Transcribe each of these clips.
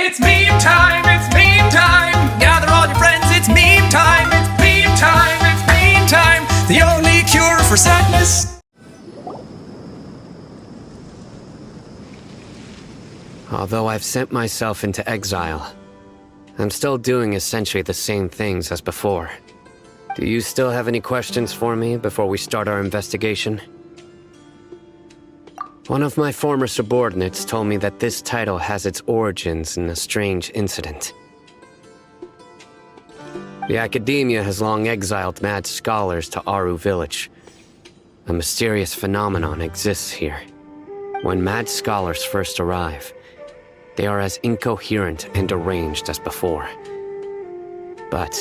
It's meme time, it's meme time. Gather all your friends, it's meme time. It's meme time, it's meme time. The only cure for sadness. Although I've sent myself into exile, I'm still doing essentially the same things as before. Do you still have any questions for me before we start our investigation? One of my former subordinates told me that this title has its origins in a strange incident. The Academia has long exiled mad scholars to Aru Village. A mysterious phenomenon exists here. When mad scholars first arrive, they are as incoherent and deranged as before. But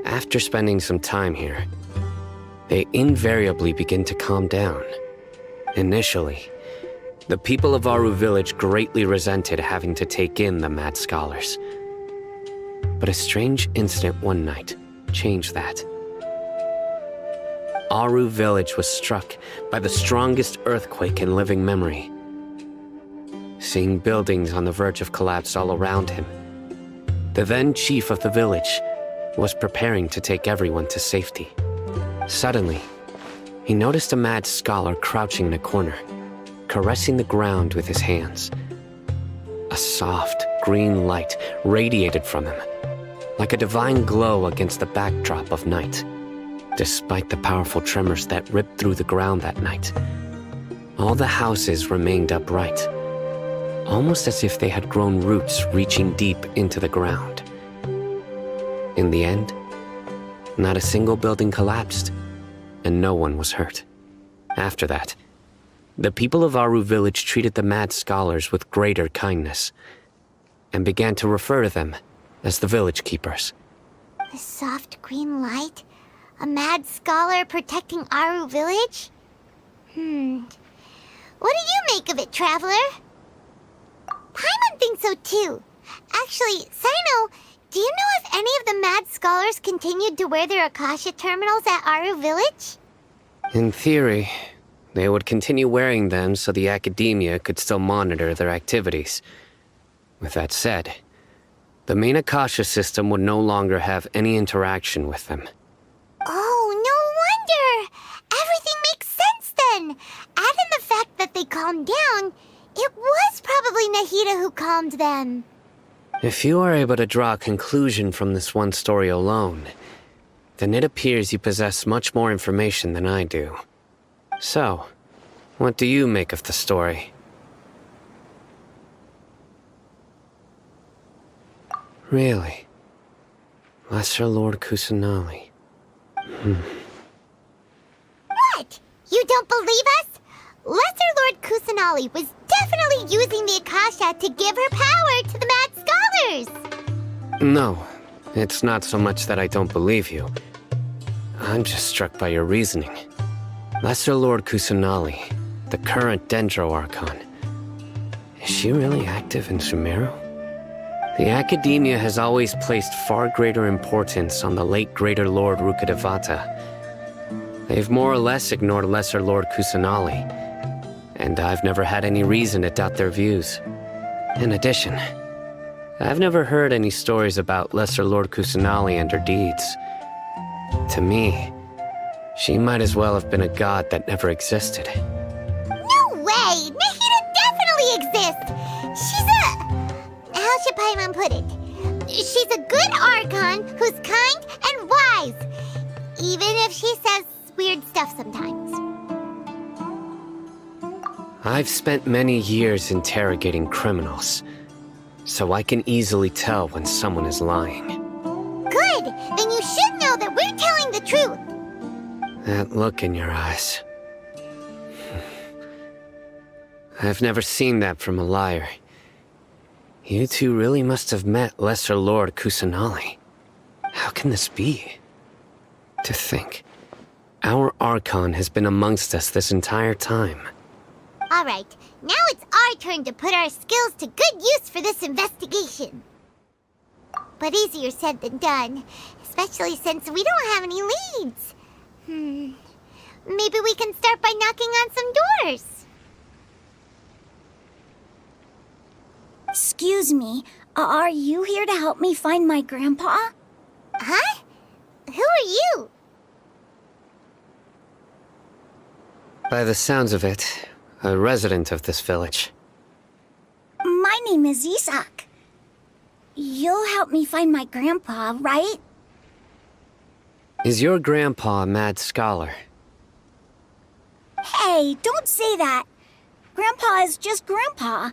after spending some time here, they invariably begin to calm down. Initially, the people of Aru Village greatly resented having to take in the mad scholars. But a strange incident one night changed that. Aru Village was struck by the strongest earthquake in living memory. Seeing buildings on the verge of collapse all around him, the then chief of the village was preparing to take everyone to safety. Suddenly, he noticed a mad scholar crouching in a corner, caressing the ground with his hands. A soft, green light radiated from him, like a divine glow against the backdrop of night. Despite the powerful tremors that ripped through the ground that night, all the houses remained upright, almost as if they had grown roots reaching deep into the ground. In the end, not a single building collapsed, and no one was hurt. After that, the people of Aru Village treated the mad scholars with greater kindness, and began to refer to them as the village keepers. The soft green light? A mad scholar protecting Aru Village? What do you make of it, Traveler? Paimon thinks so too. Actually, Sino, do you know if any of the mad scholars continued to wear their Akasha terminals at Aru Village? In theory, they would continue wearing them so the Academia could still monitor their activities. With that said, the main Akasha system would no longer have any interaction with them. Oh, no wonder! Everything makes sense then! Add in the fact that they calmed down, it was probably Nahida who calmed them. If you are able to draw a conclusion from this one story alone, then it appears you possess much more information than I do. So, what do you make of the story? Really? Lesser Lord Kusanali. What? You don't believe us? Lesser Lord Kusanali was definitely using the Akasha to give her power to the mad scholars! No, it's not so much that I don't believe you. I'm just struck by your reasoning. Lesser Lord Kusanali, the current Dendro Archon. Is she really active in Sumeru? The Academia has always placed far greater importance on the late Greater Lord Rukkhadevata. They've more or less ignored Lesser Lord Kusanali, and I've never had any reason to doubt their views. In addition, I've never heard any stories about Lesser Lord Kusanali and her deeds. To me, she might as well have been a god that never existed. No way! Nahida definitely exists! She's how should Paimon put it? She's a good Archon who's kind and wise, even if she says weird stuff sometimes. I've spent many years interrogating criminals, so I can easily tell when someone is lying. Good! Then you should know that we're telling the truth! That look in your eyes. I've never seen that from a liar. You two really must have met Lesser Lord Kusanali. How can this be? To think, our Archon has been amongst us this entire time. Alright, now it's our turn to put our skills to good use for this investigation. But easier said than done, especially since we don't have any leads. Maybe we can start by knocking on some doors. Excuse me, are you here to help me find my grandpa? Huh? Who are you? By the sounds of it, a resident of this village. My name is Isak. You'll help me find my grandpa, right? Is your grandpa a mad scholar? Hey, don't say that. Grandpa is just Grandpa.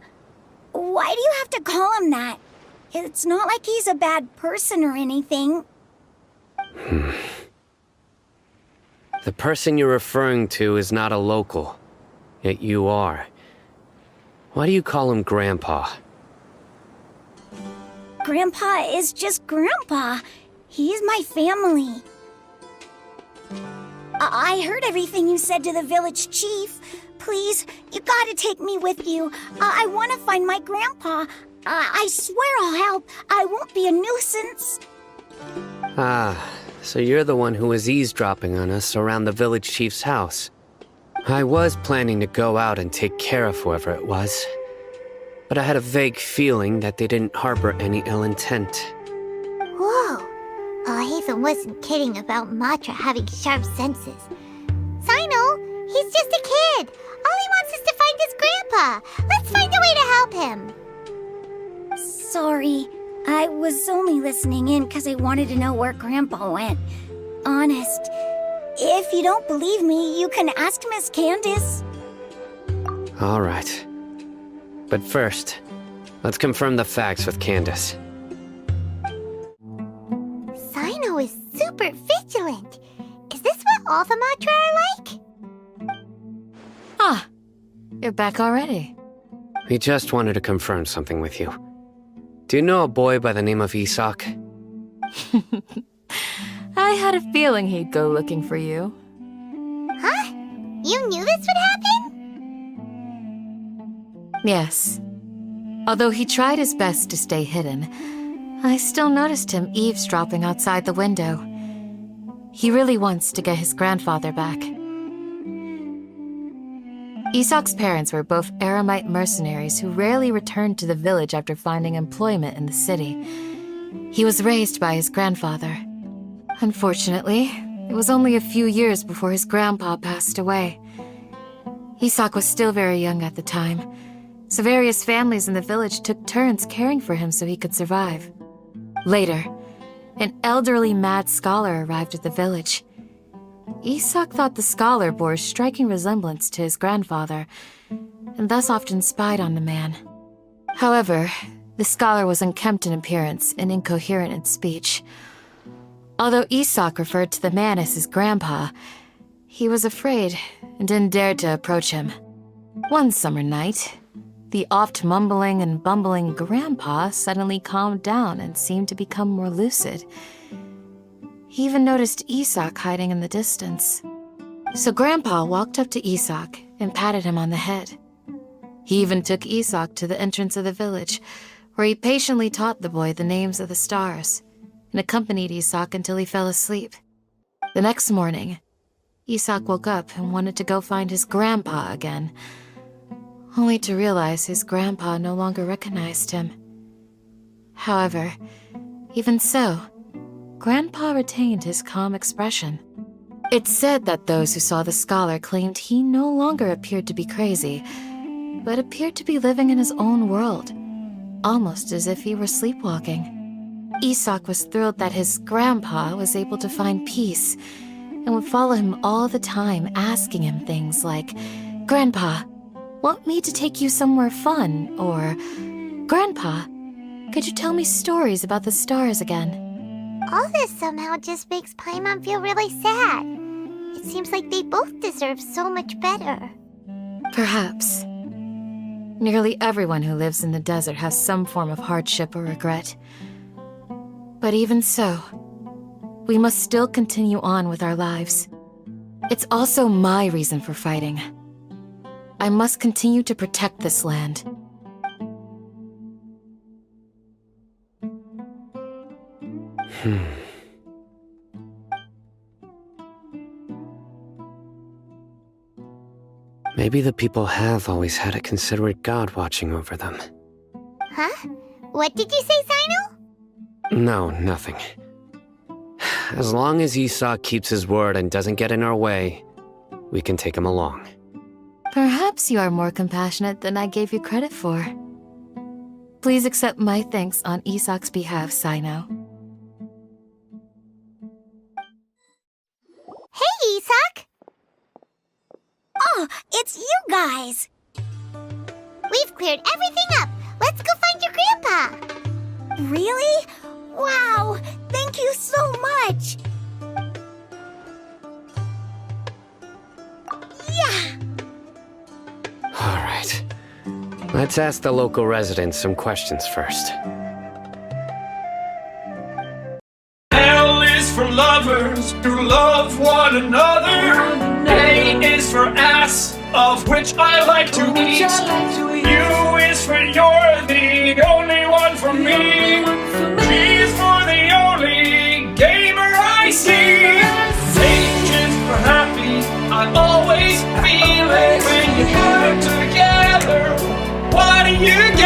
Why do you have to call him that? It's not like he's a bad person or anything. The person you're referring to is not a local, yet you are. Why do you call him Grandpa? Grandpa is just Grandpa. He's my family. I heard everything you said to the village chief. Please, you gotta take me with you. I want to find my grandpa. I swear I'll help. I won't be a nuisance. Ah, so you're the one who was eavesdropping on us around the village chief's house. I was planning to go out and take care of whoever it was, but I had a vague feeling that they didn't harbor any ill intent. Whoa. Oh, Hatham wasn't kidding about Matra having sharp senses. Sino, he's just a kid. All he wants is to find his grandpa. Let's find a way to help him. Sorry, I was only listening in because I wanted to know where Grandpa went. Honest. If you don't believe me, you can ask Miss Candace. All right. But first, let's confirm the facts with Candace. Sino is super vigilant. Is this what all the Matra are like? Ah, you're back already. We just wanted to confirm something with you. Do you know a boy by the name of Isak? I had a feeling he'd go looking for you. Huh? You knew this would happen? Yes. Although he tried his best to stay hidden, I still noticed him eavesdropping outside the window. He really wants to get his grandfather back. Isak's parents were both Aramite mercenaries who rarely returned to the village after finding employment in the city. He was raised by his grandfather. Unfortunately, it was only a few years before his grandpa passed away. Isak was still very young at the time, so various families in the village took turns caring for him so he could survive. Later, an elderly mad scholar arrived at the village. Isak thought the scholar bore a striking resemblance to his grandfather, and thus often spied on the man. However, the scholar was unkempt in appearance and incoherent in speech. Although Isak referred to the man as his grandpa, he was afraid and didn't dare to approach him. One summer night, the oft mumbling and bumbling grandpa suddenly calmed down and seemed to become more lucid. He even noticed Isak hiding in the distance. So Grandpa walked up to Isak and patted him on the head. He even took Isak to the entrance of the village, where he patiently taught the boy the names of the stars and accompanied Isak until he fell asleep. The next morning, Isak woke up and wanted to go find his grandpa again, only to realize his grandpa no longer recognized him. However, even so, Grandpa retained his calm expression. It's said that those who saw the scholar claimed he no longer appeared to be crazy, but appeared to be living in his own world, almost as if he were sleepwalking. Isak was thrilled that his grandpa was able to find peace and would follow him all the time, asking him things like, "Grandpa, want me to take you somewhere fun?" Or, "Grandpa, could you tell me stories about the stars again?" All this somehow just makes Paimon feel really sad. It seems like they both deserve so much better. Perhaps. Nearly everyone who lives in the desert has some form of hardship or regret. But even so, we must still continue on with our lives. It's also my reason for fighting. I must continue to protect this land. Maybe the people have always had a considerate god watching over them. Huh? What did you say, Sino? No, nothing. As long as Esau keeps his word and doesn't get in our way, we can take him along. Perhaps you are more compassionate than I gave you credit for. Please accept my thanks on Isak's behalf, Sino. Hey, Isak! Oh, it's you guys! We've cleared everything up. Let's go find your grandpa. Really? Wow! Thank you so much! Yeah! All right. Let's ask the local residents some questions first. L is for lovers who love one another. A is for ass, of which I like to eat. U is for you're the only one for me. G is for the only gamer I see. H is for happy, I always feel it when you put it together. What do you